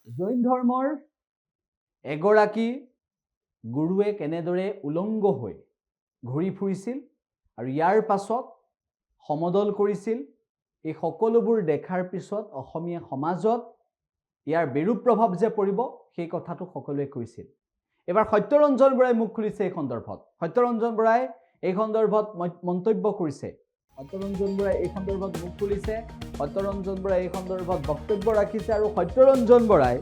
জৈন ধৰ্মৰ এগৰাকী গুৰুৱে কেনেদৰে উলংগ হৈ ঘূৰি ফুৰিছিল আৰু ইয়াৰ পাছত সমদল কৰিছিল, এই সকলোবোৰ দেখাৰ পিছত অসমীয়া সমাজত ইয়াৰ বিৰূপ প্ৰভাৱ যে পৰিব সেই কথাটো সকলোৱে কৈছিল। এবাৰ সত্যৰঞ্জন বৰাই মুখ খুলিছে এই সন্দৰ্ভত। সত্যৰঞ্জন বৰাই এই সন্দৰ্ভত মন্তব্য কৰিছে। সত্যৰঞ্জন বৰাই এই সন্দৰ্ভত মুখ খুলিছে, সত্যৰঞ্জন বৰাই এই সন্দৰ্ভত বক্তব্য ৰাখিছে আৰু সত্যৰঞ্জন বৰাই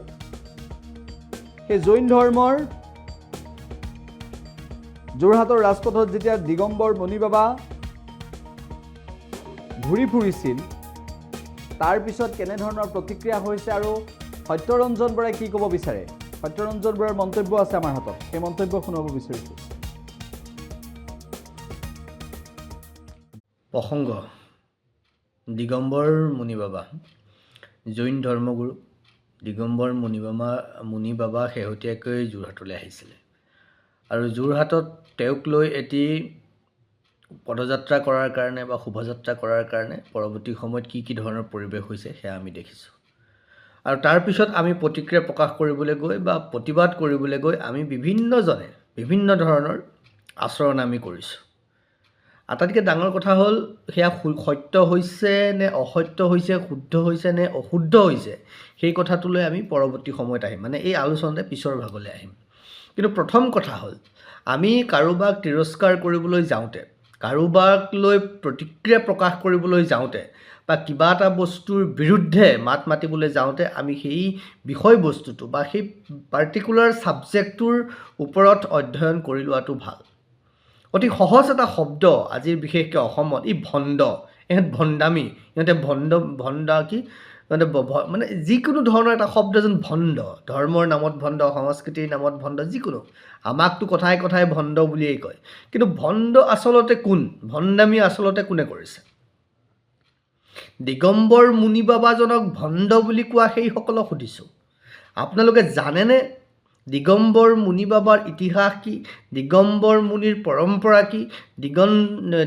সেই জৈন ধৰ্মৰ যোৰহাটৰ ৰাজপথত যেতিয়া দিগম্বৰ মুনি বাবা ঘূৰি ফুৰিছিল তাৰ পিছত কেনেধৰণৰ প্ৰতিক্ৰিয়া হৈছে আৰু সত্যৰঞ্জন বৰাই কি ক'ব বিচাৰে, সত্যৰঞ্জন বৰাৰ মন্তব্য আছে আমাৰ হাতত, সেই মন্তব্য শুনাব বিচাৰিছোঁ। প্ৰসংগ দিগম্বৰ মুনি বাবা, জৈন ধৰ্মগুৰু দিগম্বৰ মুনি বাবা শেহতীয়াকৈ যোৰহাটলৈ আহিছিলে আৰু যোৰহাটত তেওঁক লৈ এটি পদযাত্ৰা কৰাৰ কাৰণে বা শোভাযাত্ৰা কৰাৰ কাৰণে পৰৱৰ্তী সময়ত কি ধৰণৰ পৰিৱেশ হৈছে সেয়া আমি দেখিছোঁ। আৰু তাৰপিছত আমি প্ৰতিক্ৰিয়া প্ৰকাশ কৰিবলৈ গৈ বা প্ৰতিবাদ কৰিবলৈ গৈ আমি বিভিন্নজনে বিভিন্ন ধৰণৰ আচৰণ আমি কৰিছোঁ। আটাইতকৈ ডাঙৰ কথা হ'ল সেয়া সত্য হৈছে নে অসত্য হৈছে, শুদ্ধ হৈছে নে অশুদ্ধ হৈছে, সেই কথাটোলৈ আমি পৰৱৰ্তী সময়ত আহিম, মানে এই আলোচনাতে পিছৰ ভাগলৈ আহিম। কিন্তু প্ৰথম কথা হ'ল আমি কাৰোবাক তিৰস্কাৰ কৰিবলৈ যাওঁতে, কাৰোবাক লৈ প্ৰতিক্ৰিয়া প্ৰকাশ কৰিবলৈ যাওঁতে বা কিবা এটা বস্তুৰ বিৰুদ্ধে মাত মাতিবলৈ যাওঁতে আমি সেই বিষয়বস্তুটো বা সেই পাৰ্টিকুলাৰ ছাবজেক্টটোৰ ওপৰত অধ্যয়ন কৰি লোৱাটো ভাল। অতি সহজ এটা শব্দ আজিৰ বিশেষকৈ অসমত, ই ভণ্ড, ইহঁত ভণ্ডামী, ইহঁতে ভণ্ডা কি মানে যিকোনো ধৰণৰ এটা শব্দ যেন ভণ্ড, ধৰ্মৰ নামত ভণ্ড, সংস্কৃতিৰ নামত ভণ্ড, যিকোনো আমাকতো কথাই কথাই ভণ্ড বুলিয়েই কয়। কিন্তু ভণ্ড আচলতে কোন, ভণ্ডামী আচলতে কোনে কৰিছে? দিগম্বৰ মুনি বাবাজনক ভণ্ড বুলি কোৱা সেইসকলক সুধিছোঁ, আপোনালোকে জানেনে দিগম্বৰ মুনি বাবাৰ ইতিহাস কি, দিগম্বৰ মুনিৰ পৰম্পৰা কি,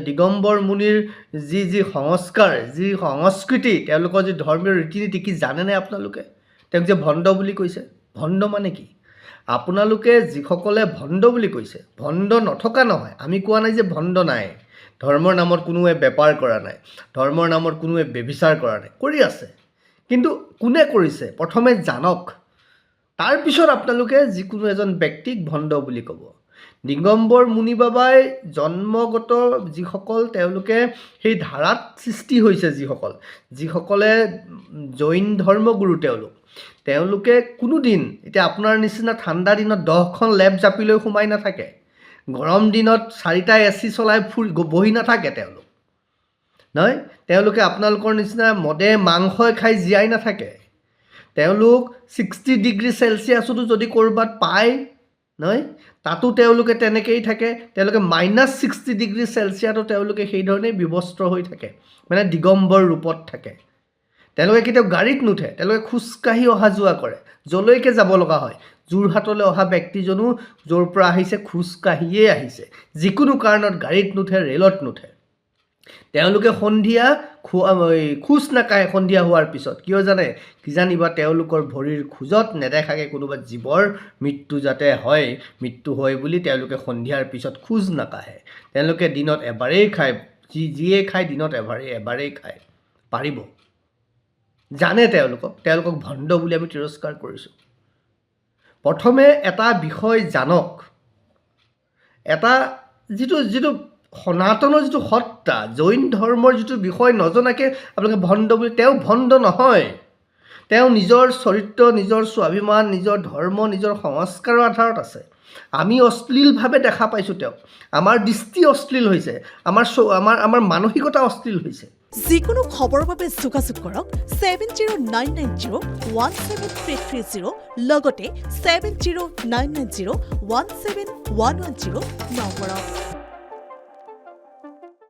দিগম্বৰ মুনিৰ যি সংস্কাৰ, যি সংস্কৃতি, তেওঁলোকৰ যি ধৰ্মীয় ৰীতি নীতি কি জানেনে আপোনালোকে? তেওঁক যে ভণ্ড বুলি কৈছে, ভণ্ড মানে কি? আপোনালোকে যিসকলে ভণ্ড বুলি কৈছে, ভণ্ড নথকা নহয়, আমি কোৱা নাই যে ভণ্ড নাই, ধৰ্মৰ নামত কোনোৱে বেপাৰ কৰা নাই, ধৰ্মৰ নামত কোনোৱে ব্যভিচাৰ কৰা নাই, কৰি আছে, কিন্তু কোনে কৰিছে প্ৰথমে জানক, তাৰপিছত আপোনালোকে যিকোনো এজন ব্যক্তিক ভণ্ড বুলি ক'ব। দিগম্বৰ মুনি বাবাই জন্মগত যিসকল, তেওঁলোকে সেই ধাৰাত সৃষ্টি হৈছে, যিসকলে জৈন ধৰ্মগুৰু, তেওঁলোকে কোনোদিন এতিয়া আপোনাৰ নিচিনা ঠাণ্ডা দিনত 10খন লেপ জাপি লৈ সোমাই নাথাকে, গৰম দিনত 4টা AC চলাই বহি নাথাকে তেওঁলোক, নহয়, তেওঁলোকে আপোনালোকৰ নিচিনা মদে মাংসই খাই জীয়াই নাথাকে, তেওঁলোক 60 ডিগ্ৰী চেলচিয়াছতো যদি ক'ৰবাত পায়, নহয়, তাতো তেওঁলোকে তেনেকৈয়ে থাকে, তেওঁলোকে -60 ডিগ্ৰী চেলচিয়াছতো তেওঁলোকে সেইধৰণেই বিবস্ত্ৰ হৈ থাকে, মানে দিগম্বৰ ৰূপত থাকে। তেওঁলোকে কেতিয়াও গাড়ীত নুঠে, তেওঁলোকে খোজকাঢ়ি অহা যোৱা কৰে, যলৈকে যাব লগা হয়। যোৰহাটলৈ অহা ব্যক্তিজনো য'ৰ পৰা আহিছে খোজকাঢ়িয়ে আহিছে, যিকোনো কাৰণত গাড়ীত নুঠে, ৰেলত নুঠে। তেওঁলোকে সন্ধিয়া খোজ নাকাঢ়ে সন্ধিয়া হোৱাৰ পিছত, কিয় জানে? কিজানিবা তেওঁলোকৰ ভৰিৰ খোজত নেদেখাকৈ কোনোবা জীৱৰ মৃত্যু যাতে হয়, মৃত্যু হয় বুলি তেওঁলোকে সন্ধিয়াৰ পিছত খোজ নাকাঢ়ে। তেওঁলোকে দিনত এবাৰেই খায়, যিয়ে খায় দিনত এবাৰেই খায়, পাৰিব। জানে তেওঁলোকক ভণ্ড বুলি আমি তিৰস্কাৰ কৰিছোঁ। প্ৰথমে এটা বিষয় জানক, এটা যিটো সনাতনৰ যিটো সত্তা, জৈন ধৰ্মৰ যিটো বিষয় নজনাকৈ আপোনালোকে ভণ্ড বুলি, তেওঁ ভণ্ড নহয়, তেওঁ নিজৰ চৰিত্ৰ, নিজৰ স্বাভিমান, নিজৰ ধৰ্ম, নিজৰ সংস্কাৰৰ আধাৰত আছে। আমি অশ্লীলভাৱে দেখা পাইছোঁ তেওঁক, আমাৰ দৃষ্টি অশ্লীল হৈছে, আমাৰ মানসিকতা অশ্লীল হৈছে। যিকোনো খবৰৰ বাবে যোগাযোগ কৰক 7099017330 লগতে 7099017110 নম্বৰত।